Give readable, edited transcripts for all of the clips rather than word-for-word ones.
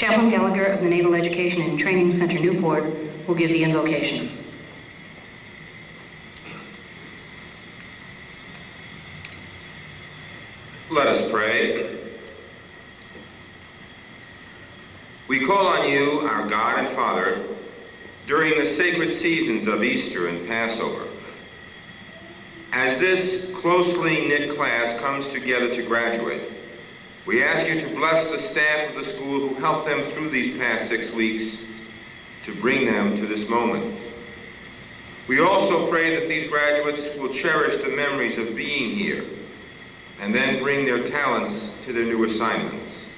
Chaplain Gallagher of the Naval Education and Training Center, Newport, will give the invocation. Let us pray. We call on you, our God and Father, during the sacred seasons of Easter and Passover. As this closely knit class comes together to graduate, we ask you to bless the staff of the school who helped them through these past 6 weeks to bring them to this moment. We also pray that these graduates will cherish the memories of being here and then bring their talents to their new assignments.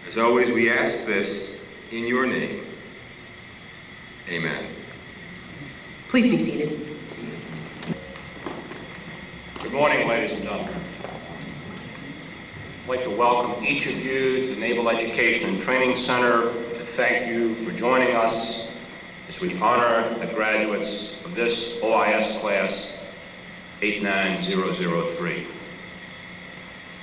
As always, we ask this in your name. Amen. Please be seated. Good morning, ladies and gentlemen. I'd like to welcome each of you to the Naval Education and Training Center, to thank you for joining us as we honor the graduates of this OIS class 89003.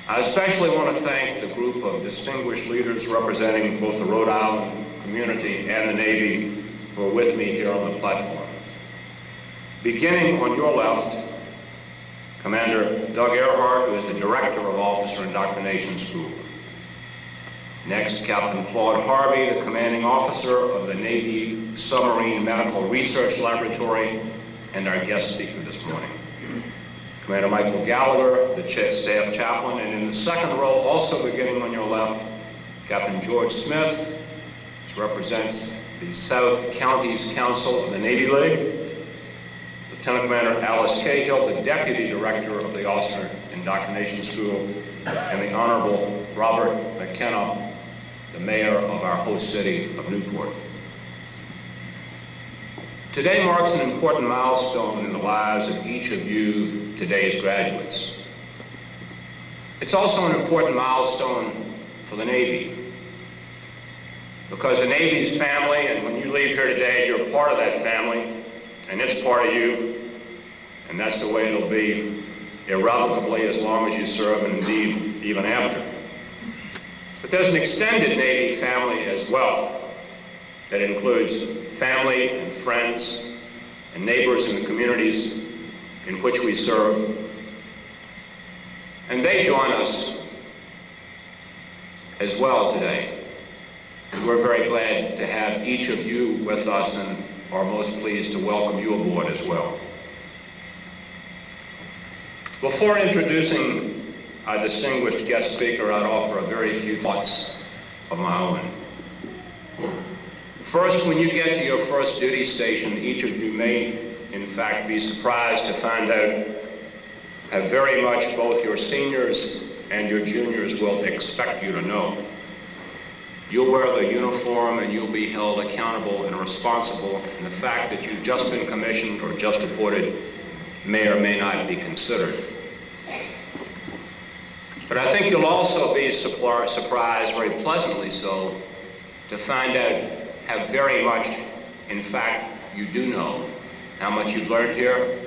I especially want to thank the group of distinguished leaders representing both the Rhode Island community and the Navy who are with me here on the platform. Beginning on your left, Commander Doug Earhart, who is the Director of Officer Indoctrination School. Next, Captain Claude Harvey, the Commanding Officer of the Navy Submarine Medical Research Laboratory, and our guest speaker this morning. Commander Michael Gallagher, the Staff Chaplain, and in the second row, also beginning on your left, Captain George Smith, who represents the South Counties Council of the Navy League. Lieutenant Commander Alice Cahill, the Deputy Director of the Officer Indoctrination School, and the Honorable Robert McKenna, the Mayor of our host city of Newport. Today marks an important milestone in the lives of each of you, today's graduates. It's also an important milestone for the Navy, because the Navy's family, and when you leave here today, you're part of that family, and it's part of you, and that's the way it'll be irrevocably as long as you serve, and indeed even after. But there's an extended Navy family as well that includes family and friends and neighbors in the communities in which we serve. And they join us as well today. And we're very glad to have each of you with us, and are most pleased to welcome you aboard as well. Before introducing our distinguished guest speaker, I'd offer a very few thoughts of my own. First, when you get to your first duty station, each of you may, in fact, be surprised to find out how very much both your seniors and your juniors will expect you to know. You'll wear the uniform and you'll be held accountable and responsible, and the fact that you've just been commissioned or just reported may or may not be considered. But I think you'll also be surprised, very pleasantly so, to find out how very much, in fact, you do know, how much you've learned here,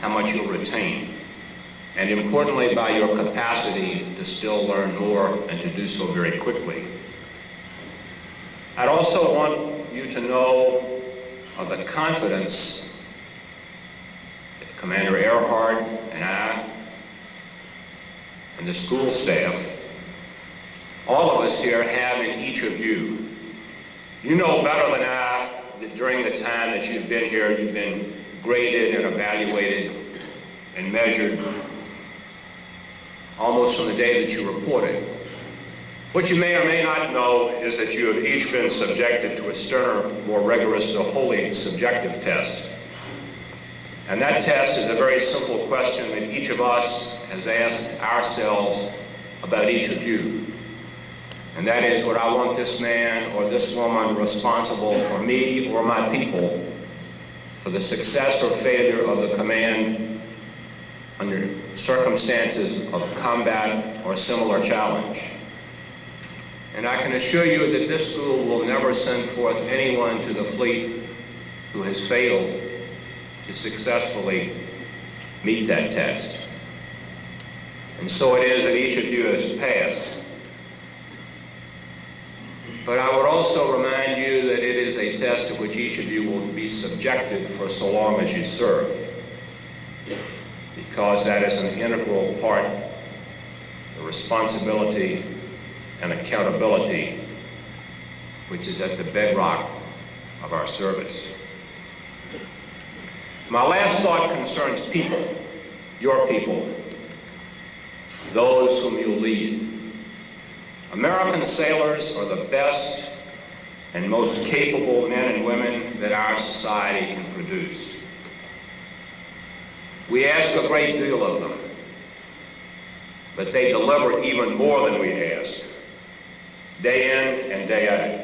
how much you'll retain, and importantly, by your capacity to still learn more and to do so very quickly. I'd also want you to know of the confidence that Commander Earhart and I and the school staff, all of us here, have in each of you. You know better than I that during the time that you've been here, you've been graded and evaluated and measured almost from the day that you reported. What you may or may not know is that you have each been subjected to a sterner, more rigorous, wholly subjective test. And that test is a very simple question that each of us has asked ourselves about each of you. And that is, would I want this man or this woman responsible for me or my people for the success or failure of the command under circumstances of combat or similar challenge? And I can assure you that this school will never send forth anyone to the fleet who has failed to successfully meet that test. And so it is that each of you has passed. But I would also remind you that it is a test to which each of you will be subjected for so long as you serve, because that is an integral part, the responsibility and accountability, which is at the bedrock of our service. My last thought concerns people, your people, those whom you lead. American sailors are the best and most capable men and women that our society can produce. We ask a great deal of them, but they deliver even more than we ask, day in and day out.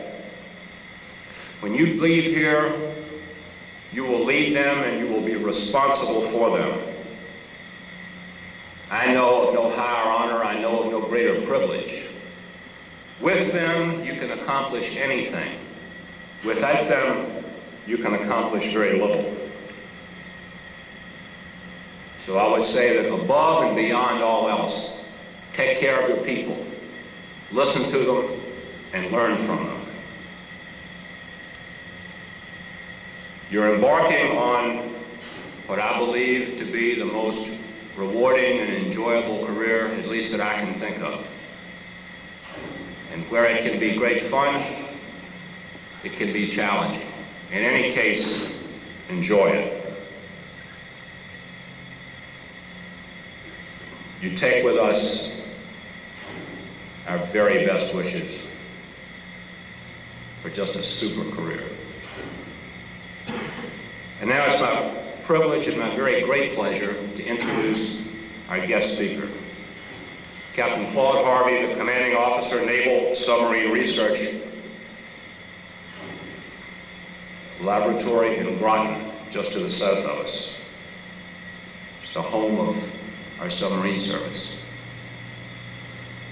When you leave here, you will lead them and you will be responsible for them. I know of no higher honor, I know of no greater privilege. With them, you can accomplish anything. Without them, you can accomplish very little. So I would say that above and beyond all else, take care of your people, listen to them, and learn from them. You're embarking on what I believe to be the most rewarding and enjoyable career, at least that I can think of. And where it can be great fun, it can be challenging. In any case, enjoy it. You take with us our very best wishes for just a super career. And now it's my privilege and my very great pleasure to introduce our guest speaker, Captain Claude Harvey, the Commanding Officer, Naval Submarine Research Laboratory in Groton, just to the south of us. It's the home of our submarine service.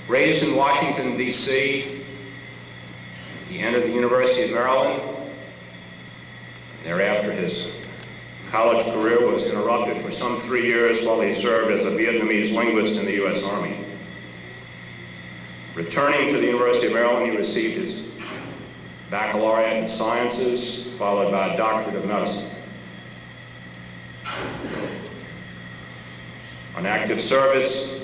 Raised in Washington, D.C., he entered the University of Maryland. Thereafter, his college career was interrupted for some 3 years while he served as a Vietnamese linguist in the U.S. Army. Returning to the University of Maryland, he received his baccalaureate in sciences, followed by a doctorate of medicine. On active service,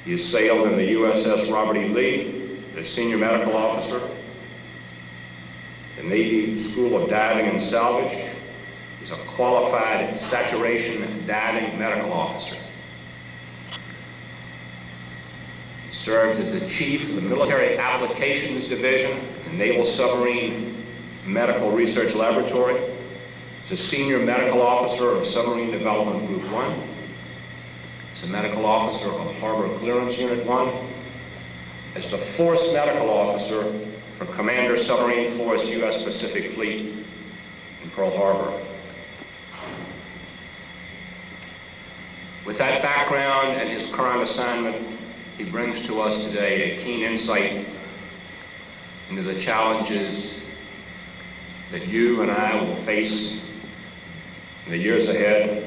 he has sailed in the USS Robert E. Lee as senior medical officer, the Navy School of Diving and Salvage. He's a qualified saturation and diving medical officer. He served as the chief of the Military Applications Division, the Naval Submarine Medical Research Laboratory. He's a senior medical officer of Submarine Development Group 1. He's a medical officer of Harbor Clearance Unit 1. As the Force Medical Officer for Commander Submarine Force U.S. Pacific Fleet in Pearl Harbor. With that background and his current assignment, he brings to us today a keen insight into the challenges that you and I will face in the years ahead,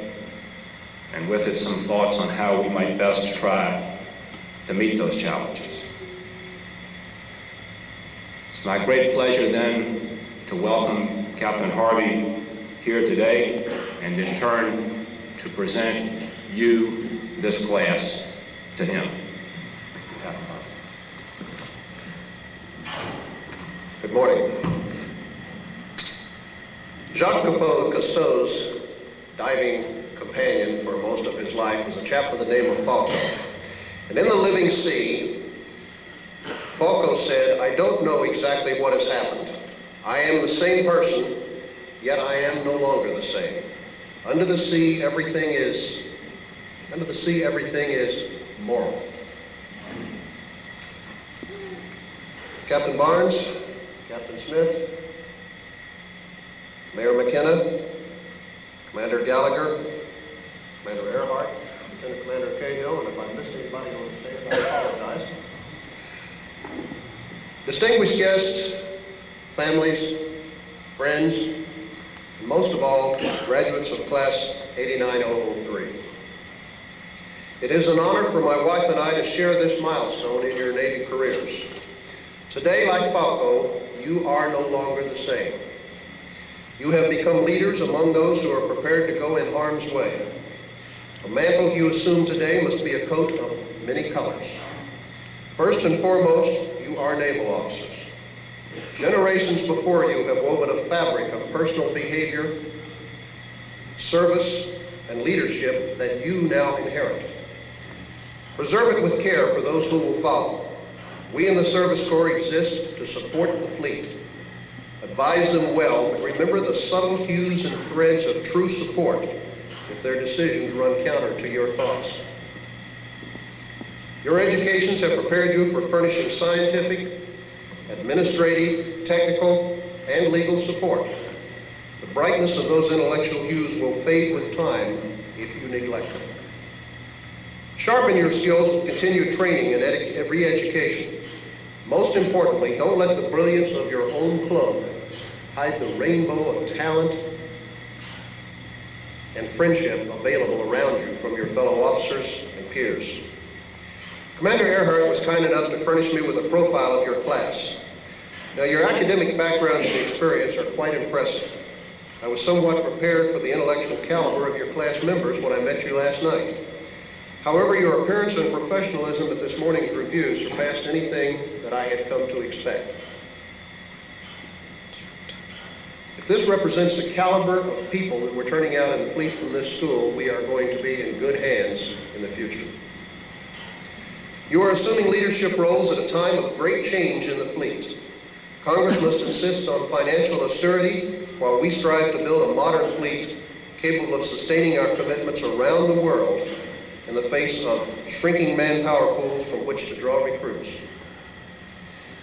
and with it some thoughts on how we might best try to meet those challenges. It's my great pleasure then to welcome Captain Harvey here today, and in turn to present you, this class, to him. Good morning. Jacques Cousteau's diving companion for most of his life was a chap with the name of Falco. And in The Living Sea, Falco said, "I don't know exactly what has happened. I am the same person, yet I am no longer the same. Under the sea, everything is moral." Captain Barnes, Captain Smith, Mayor McKenna, Commander Gallagher, Commander Earhart, Lieutenant Commander Cahill, and if I missed anybody on the stage, I apologize. Distinguished guests, families, friends, and most of all, graduates of Class 89003. It is an honor for my wife and I to share this milestone in your Navy careers. Today, like Falco, you are no longer the same. You have become leaders among those who are prepared to go in harm's way. The mantle you assume today must be a coat of many colors. First and foremost, you are naval officers. Generations before you have woven a fabric of personal behavior, service, and leadership that you now inherit. Preserve it with care for those who will follow. We in the Service Corps exist to support the fleet. Advise them well, but remember the subtle hues and threads of true support if their decisions run counter to your thoughts. Your educations have prepared you for furnishing scientific, administrative, technical, and legal support. The brightness of those intellectual hues will fade with time if you neglect them. Sharpen your skills with continued training and re-education. Most importantly, don't let the brilliance of your own club hide the rainbow of talent and friendship available around you from your fellow officers and peers. Commander Earhart was kind enough to furnish me with a profile of your class. Now, your academic backgrounds and experience are quite impressive. I was somewhat prepared for the intellectual caliber of your class members when I met you last night. However, your appearance and professionalism at this morning's review surpassed anything that I had come to expect. If this represents the caliber of people that we're turning out in the fleet from this school, we are going to be in good hands in the future. You are assuming leadership roles at a time of great change in the fleet. Congress must insist on financial austerity while we strive to build a modern fleet capable of sustaining our commitments around the world in the face of shrinking manpower pools from which to draw recruits.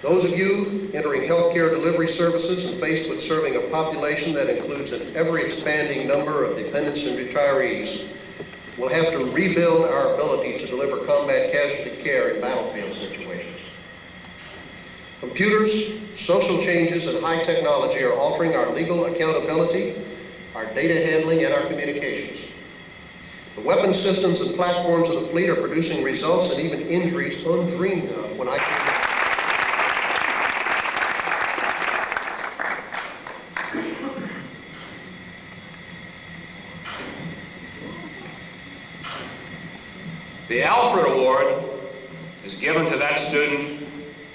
Those of you entering healthcare delivery services and faced with serving a population that includes an ever-expanding number of dependents and retirees will have to rebuild our ability to deliver combat casualty care in battlefield situations. Computers, social changes, and high technology are altering our legal accountability, our data handling, and our communications. The weapon systems and platforms of the fleet are producing results and even injuries undreamed of when The Alfred Award is given to that student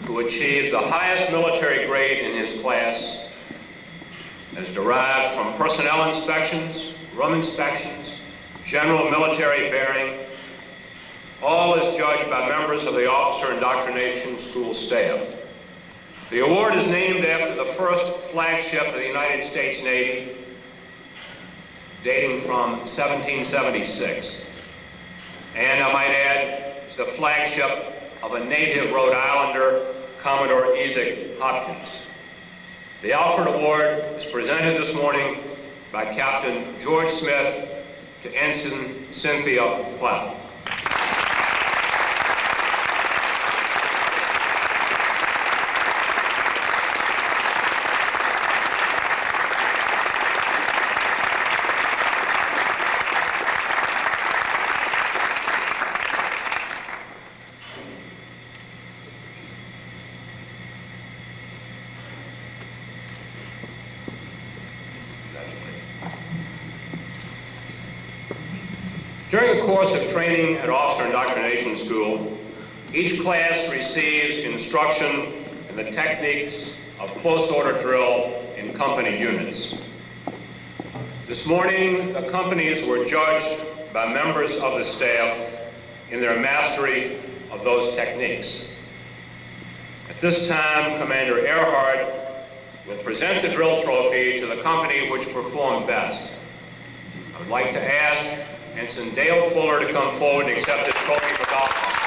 who achieves the highest military grade in his class, as derived from personnel inspections, room inspections, general military bearing. All is judged by members of the Officer Indoctrination School staff. The award is named after the first flagship of the United States Navy, dating from 1776. And I might add, it's the flagship of a native Rhode Islander, Commodore Isaac Hopkins. The Alfred Award is presented this morning by Captain George Smith to Ensign Cynthia Cloud. During the course of training at Officer Indoctrination School, each class receives instruction in the techniques of close order drill in company units. This morning, the companies were judged by members of the staff in their mastery of those techniques. At this time, Commander Earhart will present the drill trophy to the company which performed best. I would like to ask Ensign Dale Fuller to come forward and accept this trophy for golf.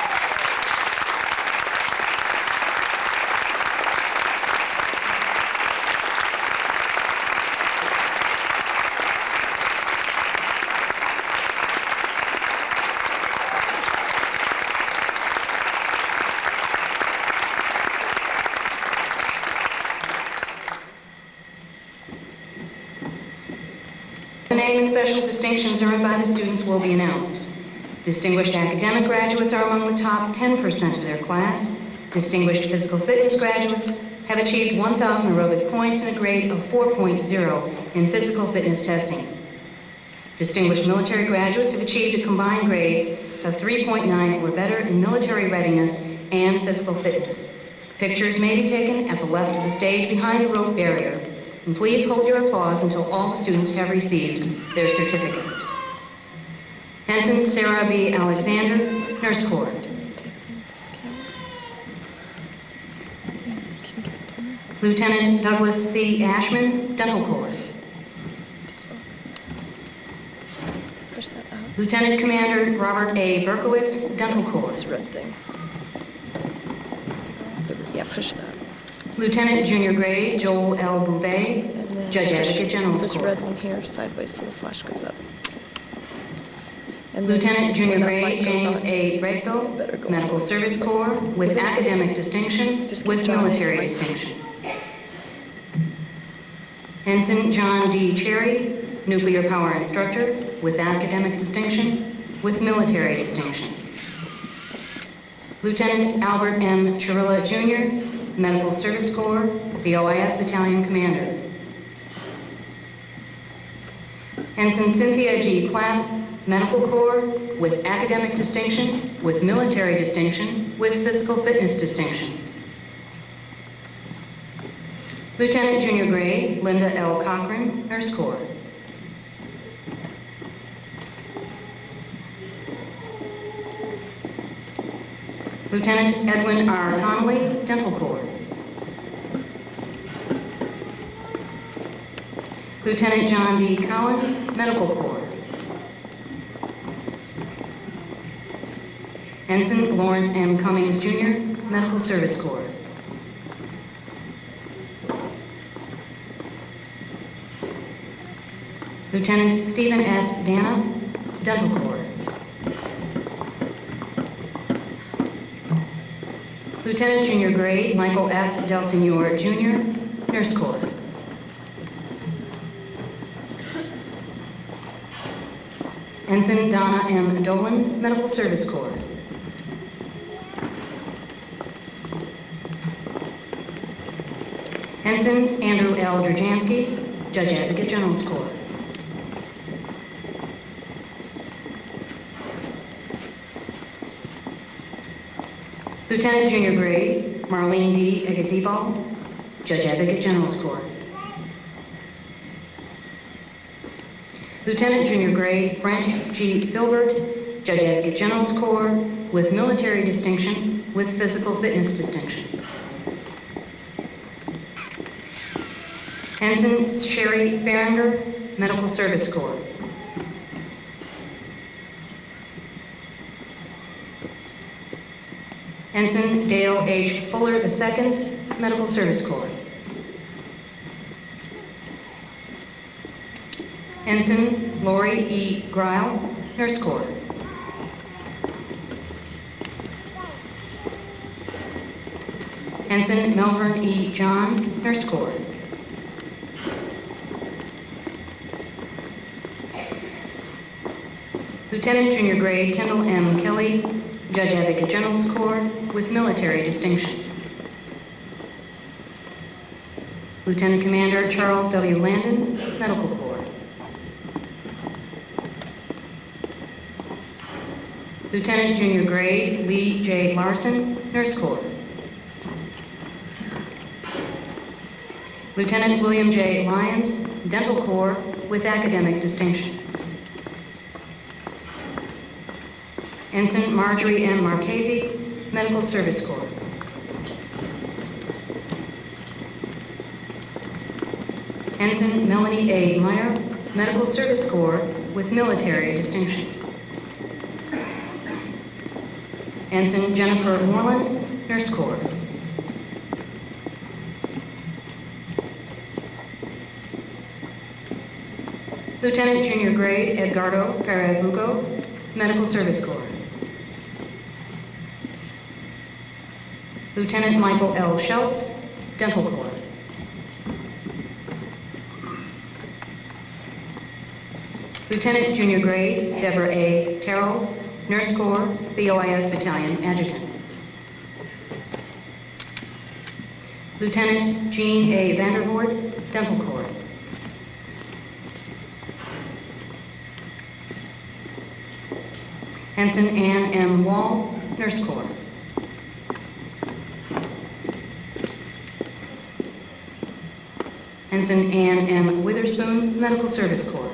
The name and special distinctions earned by the students will be announced. Distinguished academic graduates are among the top 10% of their class. Distinguished physical fitness graduates have achieved 1,000 aerobic points and a grade of 4.0 in physical fitness testing. Distinguished military graduates have achieved a combined grade of 3.9 or better in military readiness and physical fitness. Pictures may be taken at the left of the stage behind the rope barrier, and please hold your applause until all the students have received their certificates. Ensign Sarah B. Alexander, Nurse Corps. Lieutenant Douglas C. Ashman, Dental Corps. Push that out. Lieutenant Commander Robert A. Berkowitz, Dental Corps. This red thing. Yeah, push it out. Lieutenant Junior Grade Joel L. Bouvet, And then Judge push Advocate General's this Corps. red one here sideways so the flash goes up. And then Lieutenant Junior when that Grade light goes James on, A. better Bregville, go Medical on. Service Corps, with academic distinction, with military distinction. Ensign John D. Cherry, Nuclear Power Instructor, with academic distinction, with military distinction. Lieutenant Albert M. Chirilla, Jr., Medical Service Corps, the OIS Battalion Commander. Ensign Cynthia G. Clapp, Medical Corps, with academic distinction, with military distinction, with physical fitness distinction. Lieutenant Junior Grade Linda L. Cochran, Nurse Corps. Lieutenant Edwin R. Connolly, Dental Corps. Lieutenant John D. Cowan, Medical Corps. Ensign Lawrence M. Cummings, Jr., Medical Service Corps. Lieutenant Stephen S. Dana, Dental Corps. Lieutenant Junior Grade Michael F. Del Senor, Jr., Nurse Corps. Ensign Donna M. Dolan, Medical Service Corps. Ensign Andrew L. Drzansky, Judge Advocate General's Corps. Lieutenant Junior Grade Marlene D. Egazebal, Judge Advocate General's Corps. Lieutenant Junior Grade Brent G. Filbert, Judge Advocate General's Corps, with military distinction, with physical fitness distinction. Ensign Sherry Berenger, Medical Service Corps. Ensign Dale H. Fuller II, Medical Service Corps. Ensign Lori E. Greil, Nurse Corps. Ensign Melbourne E. John, Nurse Corps. Lieutenant Junior Grade Kendall M. Kelly, Judge Advocate General's Corps, with military distinction. Lieutenant Commander Charles W. Landon, Medical Corps. Lieutenant Junior Grade Lee J. Larson, Nurse Corps. Lieutenant William J. Lyons, Dental Corps, with academic distinction. Ensign Marjorie M. Marchese, Medical Service Corps. Ensign Melanie A. Meyer, Medical Service Corps, with military distinction. Ensign Jennifer Moreland, Nurse Corps. Lieutenant Junior Grade Edgardo Perez Lugo, Medical Service Corps. Lieutenant Michael L. Schultz, Dental Corps. Lieutenant Junior Grade Deborah A. Terrell, Nurse Corps, the OIS Battalion Adjutant. Lieutenant Jean A. Vandervoort, Dental Corps. Ensign Ann M. Wall, Nurse Corps. Ensign Ann M. Witherspoon, Medical Service Corps.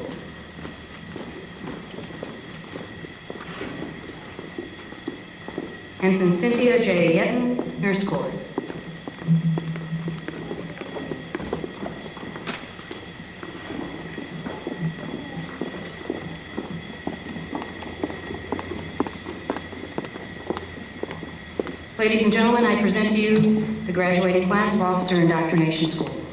Ensign Cynthia J. Yetton, Nurse Corps. Ladies and gentlemen, I present to you the graduating class of Officer Indoctrination School.